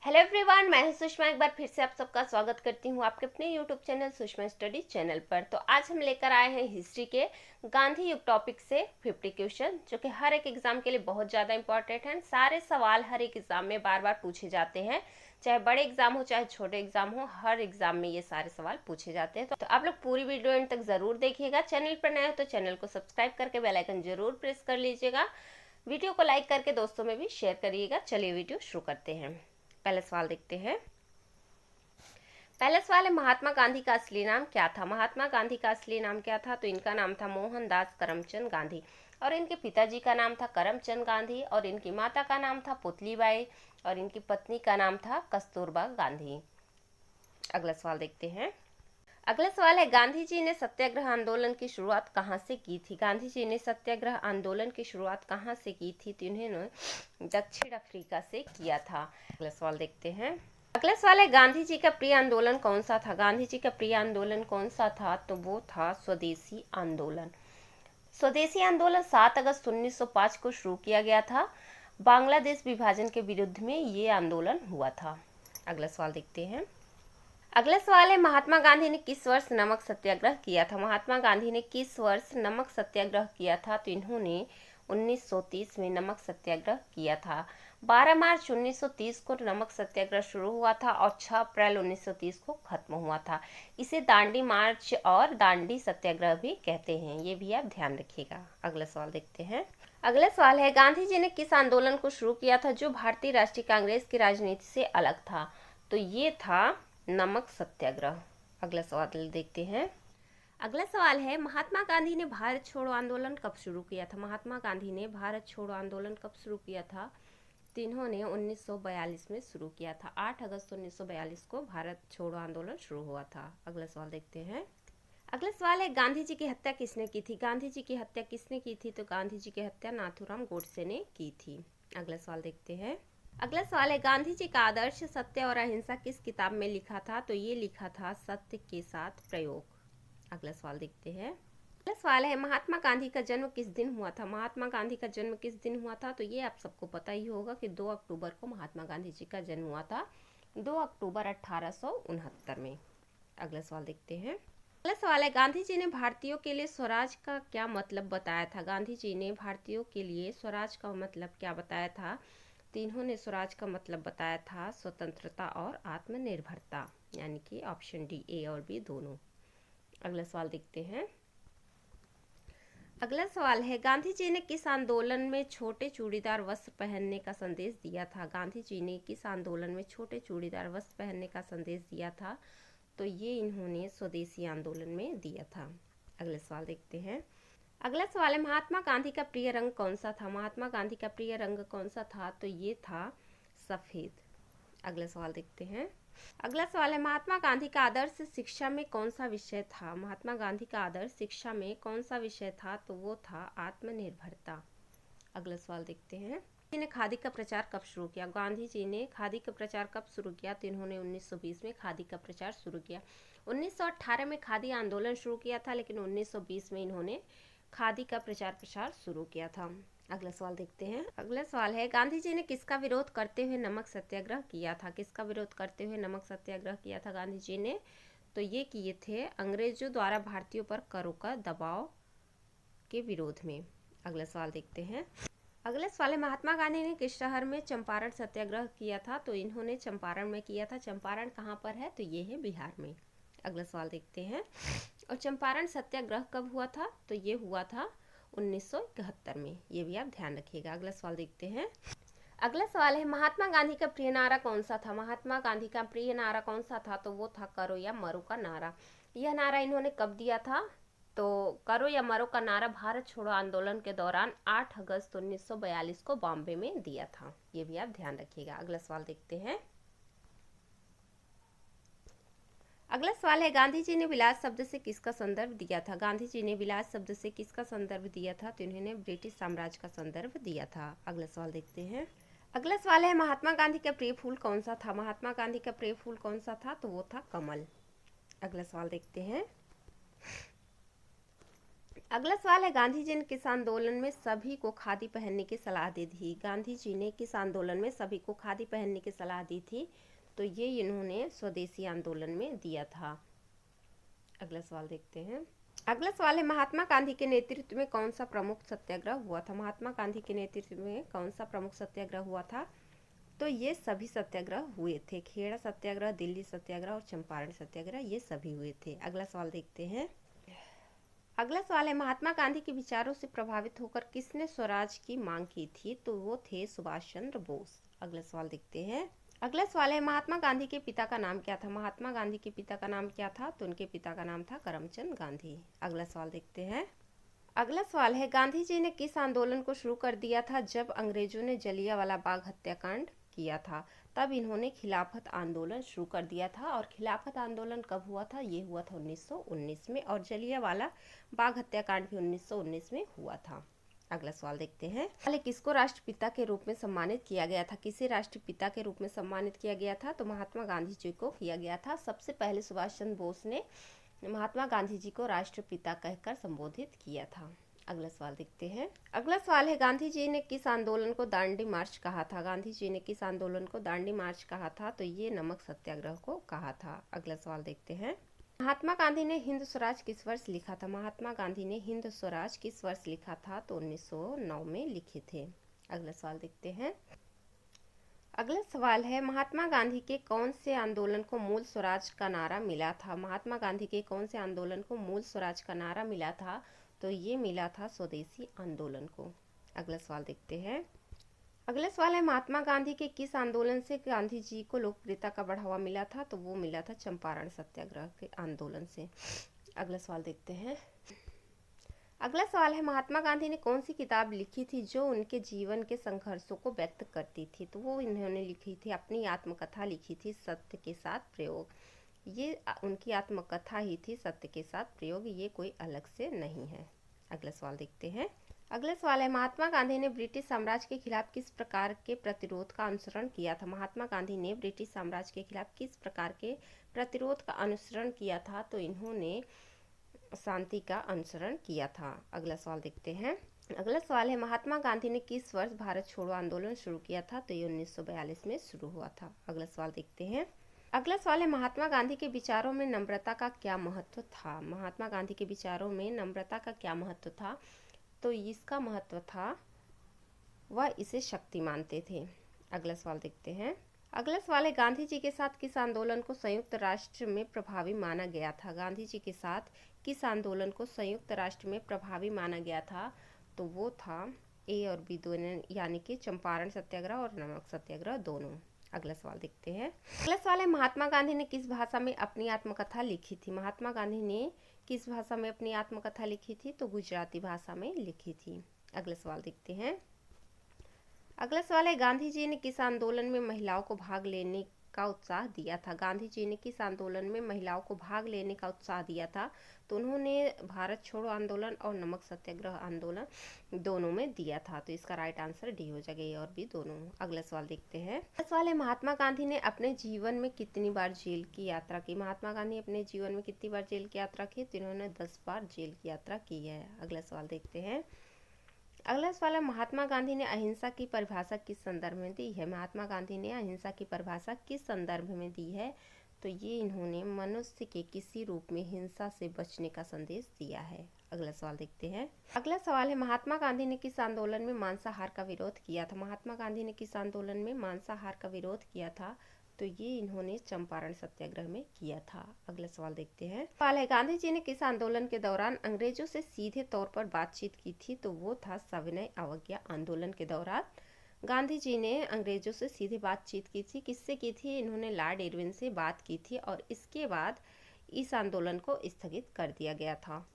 Hello everyone, मैं हूं सुषमा। एक बार फिर से आप सबका स्वागत करती हूं आपके अपने YouTube channel Sushma study channel पर। तो आज हम लेकर आए हैं हिस्ट्री के गांधी युग टॉपिक से 50 क्वेश्चन, जो कि हर एक एग्जाम के लिए बहुत ज़्यादा इंपॉर्टेंट हैं। सारे सवाल हर एक एग्जाम में बार बार पूछे जाते हैं, चाहे बड़े एग्जाम हो चाहे छोटे एग्जाम हो, हर एग्जाम में ये सारे सवाल पूछे जाते हैं। तो आप लोग पूरी वीडियो एंड तक ज़रूर देखिएगा। चैनल पर नए हो तो चैनल को सब्सक्राइब करके बेल आइकन जरूर प्रेस कर लीजिएगा। वीडियो को लाइक करके दोस्तों में भी शेयर करिएगा। चलिए वीडियो शुरू करते हैं। पहला सवाल देखते हैं। पहला सवाल है, महात्मा गांधी का असली नाम क्या था? महात्मा गांधी का असली नाम क्या था? तो इनका नाम था मोहनदास करमचंद गांधी, और इनके पिताजी का नाम था करमचंद गांधी, और इनकी माता का नाम था पुतलीबाई, और इनकी पत्नी का नाम था कस्तूरबा गांधी। अगला सवाल देखते हैं। अगला सवाल है, गांधी जी ने सत्याग्रह आंदोलन की शुरुआत कहाँ से की थी? गांधी जी ने सत्याग्रह आंदोलन की शुरुआत कहाँ से की थी? तो इन्होंने दक्षिण अफ्रीका से किया था। अगला सवाल देखते हैं। अगला सवाल है, गांधी जी का प्रिय आंदोलन कौन सा था? गांधी जी का प्रिय आंदोलन कौन सा था? तो वो था स्वदेशी आंदोलन। स्वदेशी आंदोलन 7 अगस्त 1905 को शुरू किया गया था। बांग्लादेश विभाजन के विरुद्ध में ये आंदोलन हुआ था। अगला सवाल देखते हैं। अगला सवाल है, महात्मा गांधी ने किस वर्ष नमक सत्याग्रह किया था? महात्मा गांधी ने किस वर्ष नमक सत्याग्रह किया था? तो इन्होंने 1930 में नमक सत्याग्रह किया था। 12 मार्च 1930 को नमक सत्याग्रह शुरू हुआ था और 6 अप्रैल 1930 को खत्म हुआ था। इसे दांडी मार्च और दांडी सत्याग्रह भी कहते हैं, ये भी आप ध्यान रखिएगा। अगला सवाल देखते हैं। अगला सवाल है, गांधी जी ने किस आंदोलन को शुरू किया था जो भारतीय राष्ट्रीय कांग्रेस की राजनीति से अलग था? तो ये था नमक सत्याग्रह। अगला सवाल देखते हैं। अगला सवाल है, महात्मा गांधी ने भारत छोड़ो आंदोलन कब शुरू किया था? महात्मा गांधी ने भारत छोड़ो आंदोलन कब शुरू किया था? तो इन्होंने 1942 में शुरू किया था। 8 अगस्त 1942 को भारत छोड़ो आंदोलन शुरू हुआ था। अगला सवाल देखते हैं। अगला सवाल है, गांधी जी की हत्या किसने की थी? गांधी जी की हत्या किसने की थी? तो गांधी जी की हत्या नाथूराम गोडसे ने की थी। अगला सवाल देखते हैं। अगला सवाल है, गांधी जी का आदर्श सत्य और अहिंसा किस किताब में लिखा था? तो ये लिखा था सत्य के साथ प्रयोग। अगला सवाल देखते हैं। अगला सवाल है, महात्मा गांधी का जन्म किस दिन हुआ था? महात्मा गांधी का जन्म किस दिन हुआ था? तो ये आप सबको पता ही होगा कि 2 अक्टूबर को महात्मा गांधी जी का जन्म हुआ था, 2 अक्टूबर 1869 में। अगला सवाल देखते हैं। अगला सवाल है, गांधी जी ने भारतीयों के लिए स्वराज का क्या मतलब बताया था? गांधी जी ने भारतीयों के लिए स्वराज का मतलब क्या बताया था? तो इन्होंने स्वराज का मतलब बताया था स्वतंत्रता और आत्मनिर्भरता, यानी कि ऑप्शन डी, ए और बी दोनों। अगला सवाल देखते हैं। अगला सवाल है, गांधी जी ने किस आंदोलन में छोटे चूड़ीदार वस्त्र पहनने का संदेश दिया था? गांधी जी ने किस आंदोलन में छोटे चूड़ीदार वस्त्र पहनने का संदेश दिया था? तो ये इन्होंने स्वदेशी आंदोलन में दिया था। अगला सवाल देखते हैं। अगला सवाल है, महात्मा गांधी का प्रिय रंग कौन सा था? महात्मा गांधी का प्रिय रंग कौन सा था? तो ये था सफेद। अगला सवाल देखते हैं। अगला सवाल है, महात्मा गांधी का आदर्श शिक्षा में कौन सा विषय था? महात्मा गांधी का आदर्श शिक्षा में कौन सा विषय था? तो वो था आत्मनिर्भरता। अगला सवाल देखते हैं। गांधी ने खादी का प्रचार कब शुरू किया? गांधी जी ने खादी का प्रचार कब शुरू किया? तो इन्होंने 1920 में खादी का प्रचार शुरू किया। 1918 में खादी आंदोलन शुरू किया था, लेकिन 1920 में इन्होंने खादी का प्रचार प्रसार शुरू किया था। अगला सवाल देखते हैं। अगला सवाल है, गांधी जी ने किसका विरोध करते हुए नमक सत्याग्रह किया था? किसका विरोध करते हुए नमक सत्याग्रह किया था गांधी जी ने? तो ये किए थे अंग्रेजों द्वारा भारतीयों पर करों का दबाव के विरोध में। अगला सवाल देखते हैं। अगला सवाल है, महात्मा गांधी ने किस शहर में चंपारण सत्याग्रह किया था? तो इन्होंने चंपारण में किया था। चंपारण कहाँ पर है? तो ये है बिहार में। अगला सवाल देखते हैं। और चंपारण सत्याग्रह कब हुआ था? तो ये हुआ था 1971 में, ये भी आप ध्यान रखिएगा। अगला सवाल देखते हैं। अगला सवाल है, महात्मा गांधी का प्रिय नारा कौन सा था? महात्मा गांधी का प्रिय नारा कौन सा था? तो वो था करो या मरो का नारा। यह नारा इन्होंने कब दिया था? तो करो या मरो का नारा भारत छोड़ो आंदोलन के दौरान 8 अगस्त 1942 को बॉम्बे में दिया था, ये भी आप ध्यान रखिएगा। अगला सवाल देखते हैं। अगला सवाल है, गांधी जी ने विलास शब्द से किसका संदर्भ दिया था? गांधी जी ने विलास शब्द से किसका संदर्भ दिया था? तो इन्होंने ब्रिटिश साम्राज्य का संदर्भ दिया था। अगला सवाल देखते हैं। अगला सवाल है, महात्मा गांधी का प्रिय फूल कौन सा था? महात्मा गांधी का प्रिय फूल कौन सा था? तो वो था कमल। अगला सवाल देखते हैं। अगला सवाल है, गांधी जी ने किस आंदोलन में सभी को खादी पहनने की सलाह दी थी? गांधी जी ने किस आंदोलन में सभी को खादी पहनने की सलाह दी थी? तो ये इन्होंने स्वदेशी आंदोलन में दिया था। अगला सवाल देखते हैं। अगला सवाल है, महात्मा गांधी के नेतृत्व में कौन सा प्रमुख सत्याग्रह हुआ था? महात्मा गांधी के नेतृत्व में कौन सा प्रमुख सत्याग्रह हुआ था? तो ये सभी सत्याग्रह हुए थे। खेड़ा सत्याग्रह, दिल्ली सत्याग्रह और चंपारण सत्याग्रह, ये सभी हुए थे। अगला सवाल देखते हैं। अगला सवाल है, महात्मा गांधी के विचारों से प्रभावित होकर किसने स्वराज की मांग की थी? तो वो थे सुभाष चंद्र बोस। अगला सवाल देखते हैं। अगला सवाल है, महात्मा गांधी के पिता का नाम क्या था? महात्मा गांधी के पिता का नाम क्या था? तो उनके पिता का नाम था करमचंद गांधी। अगला सवाल देखते हैं। अगला सवाल है, गांधी जी ने किस आंदोलन को शुरू कर दिया था जब अंग्रेजों ने जलियांवाला बाग हत्याकांड किया था? तब इन्होंने खिलाफत आंदोलन शुरू कर दिया था। और खिलाफत आंदोलन कब हुआ था? ये हुआ था 1919 में, और जलियांवाला बाग हत्याकांड भी 1919 में हुआ था। अगला सवाल देखते हैं। पहले किसको राष्ट्रपिता के रूप में सम्मानित किया गया था? किसे राष्ट्रपिता के रूप में सम्मानित किया गया था? तो महात्मा गांधी जी को किया गया था। सबसे पहले सुभाष चंद्र बोस ने महात्मा गांधी जी को राष्ट्रपिता कहकर संबोधित किया था। अगला सवाल देखते हैं। अगला सवाल है, गांधी जी ने किस आंदोलन को दांडी मार्च कहा था? गांधी जी ने किस आंदोलन को दांडी मार्च कहा था? तो ये नमक सत्याग्रह को कहा था। अगला सवाल देखते हैं। महात्मा गांधी ने हिंद स्वराज किस वर्ष लिखा था? महात्मा गांधी ने हिंद स्वराज किस वर्ष लिखा था? तो 1909 में लिखे थे। अगला सवाल देखते हैं। अगला सवाल है, महात्मा गांधी के कौन से आंदोलन को मूल स्वराज का नारा मिला था? महात्मा गांधी के कौन से आंदोलन को मूल स्वराज का नारा मिला था? तो ये मिला था स्वदेशी आंदोलन को। अगला सवाल देखते हैं। अगला सवाल है, महात्मा गांधी के किस आंदोलन से गांधी जी को लोकप्रियता का बढ़ावा मिला था? तो वो मिला था चंपारण सत्याग्रह के आंदोलन से। अगला सवाल देखते हैं। अगला सवाल है, महात्मा गांधी ने कौन सी किताब लिखी थी जो उनके जीवन के संघर्षों को व्यक्त करती थी? तो वो इन्होंने लिखी थी, अपनी आत्मकथा लिखी थी, सत्य के साथ प्रयोग। ये उनकी आत्मकथा ही थी, सत्य के साथ प्रयोग, ये कोई अलग से नहीं है। अगला सवाल देखते हैं। अगला सवाल है, महात्मा गांधी ने ब्रिटिश साम्राज्य के खिलाफ किस प्रकार के प्रतिरोध का अनुसरण किया था? महात्मा गांधी ने ब्रिटिश साम्राज्य के खिलाफ किस प्रकार के प्रतिरोध का अनुसरण किया था? तो इन्होंने शांति का अनुसरण किया था। अगला सवाल देखते हैं। अगला सवाल है, महात्मा गांधी ने किस वर्ष भारत छोड़ो आंदोलन शुरू किया था? तो ये 1942 में शुरू हुआ था। अगला सवाल देखते हैं। अगला सवाल है, महात्मा गांधी के विचारों में नम्रता का क्या महत्व था? महात्मा गांधी के विचारों में नम्रता का क्या महत्व था? तो इसका महत्व था, वह इसे शक्ति मानते थे। अगला सवाल देखते हैं। अगला सवाल है, गांधी जी के साथ किस आंदोलन को संयुक्त राष्ट्र में प्रभावी माना गया था? गांधी जी के साथ किस आंदोलन को संयुक्त राष्ट्र में प्रभावी माना गया था? तो वो था ए और बी दोनों, यानी कि चंपारण सत्याग्रह और नमक सत्याग्रह दोनों। अगला सवाल देखते हैं। अगला सवाल है, महात्मा गांधी ने किस भाषा में अपनी आत्मकथा लिखी थी? महात्मा गांधी ने किस भाषा में अपनी आत्मकथा लिखी थी? तो गुजराती भाषा में लिखी थी। अगला सवाल देखते हैं। अगला सवाल है, गांधी जी ने किस आंदोलन में महिलाओं को भाग लेने का उत्साह दिया था? गांधी जी ने किस आंदोलन में महिलाओं को भाग लेने का उत्साह दिया था? तो उन्होंने भारत छोड़ो आंदोलन और नमक सत्याग्रह आंदोलन दोनों में दिया था। तो इसका राइट आंसर डी हो जाएगा, ये और भी दोनों। अगला सवाल देखते हैं। अगला सवाल है, महात्मा गांधी ने अपने जीवन में कितनी बार जेल की यात्रा की? महात्मा गांधी अपने जीवन में कितनी बार जेल की यात्रा की? तो इन्होंने 10 बार जेल की यात्रा की है। अगला सवाल देखते हैं। अगला सवाल है, महात्मा गांधी ने अहिंसा की परिभाषा किस संदर्भ में दी है? महात्मा गांधी ने अहिंसा की परिभाषा किस संदर्भ में दी है? तो ये इन्होंने मनुष्य के किसी रूप में हिंसा से बचने का संदेश दिया है। अगला सवाल देखते हैं। अगला सवाल है, महात्मा गांधी ने किस आंदोलन में मांसाहार का विरोध किया था? महात्मा गांधी ने किस आंदोलन में मांसाहार का विरोध किया था? तो ये इन्होंने चंपारण सत्याग्रह में किया था। अगला सवाल देखते हैं। सवाल है, गांधी जी ने किस आंदोलन के दौरान अंग्रेजों से सीधे तौर पर बातचीत की थी? तो वो था सविनय अवज्ञा आंदोलन के दौरान गांधी जी ने अंग्रेजों से सीधे बातचीत की थी। किससे की थी? इन्होंने लॉर्ड इरविन से बात की थी, और इसके बाद इस आंदोलन को स्थगित कर दिया गया था।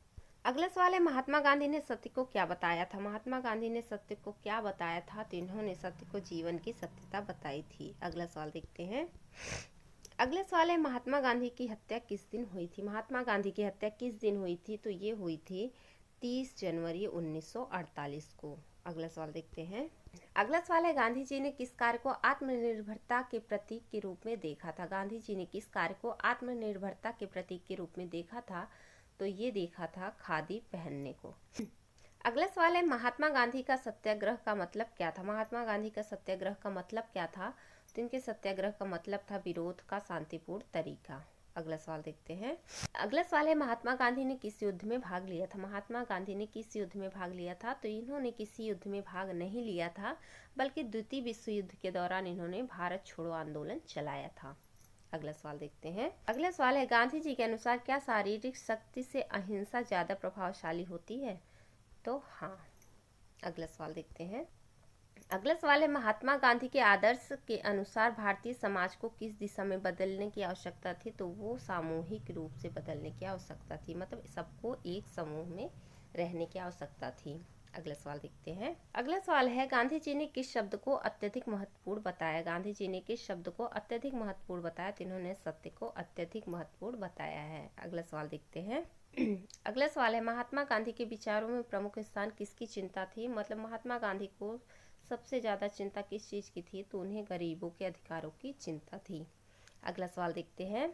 अगला सवाल है, महात्मा गांधी ने सत्य को क्या बताया था? महात्मा गांधी ने सत्य को क्या बताया था? तो इन्होंने सत्य को जीवन की सत्यता बताई थी। अगला सवाल देखते हैं। अगला सवाल है, महात्मा गांधी की हत्या किस दिन हुई थी? महात्मा गांधी की हत्या किस दिन हुई थी? तो ये हुई थी 30 जनवरी 1948 को। अगला सवाल देखते हैं। अगला सवाल है, गांधी जी ने किस कार्य को आत्मनिर्भरता के प्रतीक के रूप में देखा था? गांधी जी ने किस कार्य को आत्मनिर्भरता के प्रतीक के रूप में देखा था? तो ये देखा था खादी पहनने को। अगला सवाल है, महात्मा गांधी का सत्याग्रह का मतलब क्या था? महात्मा गांधी का सत्याग्रह का मतलब क्या था? तो इनके सत्याग्रह का मतलब था विरोध का शांतिपूर्ण तरीका। अगला सवाल देखते हैं। अगला सवाल है, महात्मा गांधी ने किस युद्ध में भाग लिया था? महात्मा गांधी ने किस युद्ध में भाग लिया था? तो इन्होंने किसी युद्ध में भाग नहीं लिया था, बल्कि द्वितीय विश्व युद्ध के दौरान इन्होंने भारत छोड़ो आंदोलन चलाया था। अगला सवाल देखते हैं। अगला सवाल है, गांधी जी के अनुसार क्या शारीरिक शक्ति से अहिंसा ज्यादा प्रभावशाली होती है? तो हाँ। अगला सवाल देखते हैं। अगला सवाल है, महात्मा गांधी के आदर्श के अनुसार भारतीय समाज को किस दिशा में बदलने की आवश्यकता थी? तो वो सामूहिक रूप से बदलने की आवश्यकता थी, मतलब सबको एक समूह में रहने की आवश्यकता थी। अगला सवाल देखते हैं। अगला सवाल है, गांधी जी ने किस शब्द को अत्यधिक महत्वपूर्ण बताया? गांधी जी ने किस शब्द को अत्यधिक महत्वपूर्ण बताया? तो इन्होंने सत्य को अत्यधिक महत्वपूर्ण बताया है। अगला सवाल देखते हैं। अगला सवाल है, महात्मा गांधी के विचारों में प्रमुख स्थान किसकी चिंता थी? मतलब महात्मा गांधी को सबसे ज़्यादा चिंता किस चीज़ की थी? तो उन्हें गरीबों के अधिकारों की चिंता थी। अगला सवाल देखते हैं।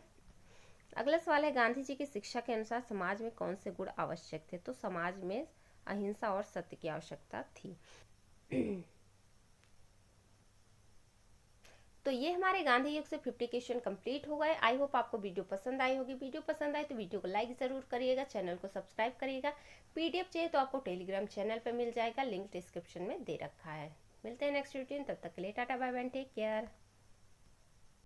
अगला सवाल है, गांधी जी की शिक्षा के अनुसार समाज में कौन से गुण आवश्यक थे? तो समाज में अहिंसा और सत्य की आवश्यकता थी। तो ये हमारे गांधी युग से 50 क्वेश्चन कंप्लीट हो गए। आई होप आपको वीडियो पसंद आई होगी। वीडियो पसंद आए तो वीडियो को लाइक ज़रूर करिएगा, चैनल को सब्सक्राइब करिएगा। पीडीएफ चाहिए तो आपको टेलीग्राम चैनल पे मिल जाएगा, लिंक डिस्क्रिप्शन में दे रखा है। मिलते हैं नेक्स्ट वीडियो, तब तक के लिए tata bye bye, take care.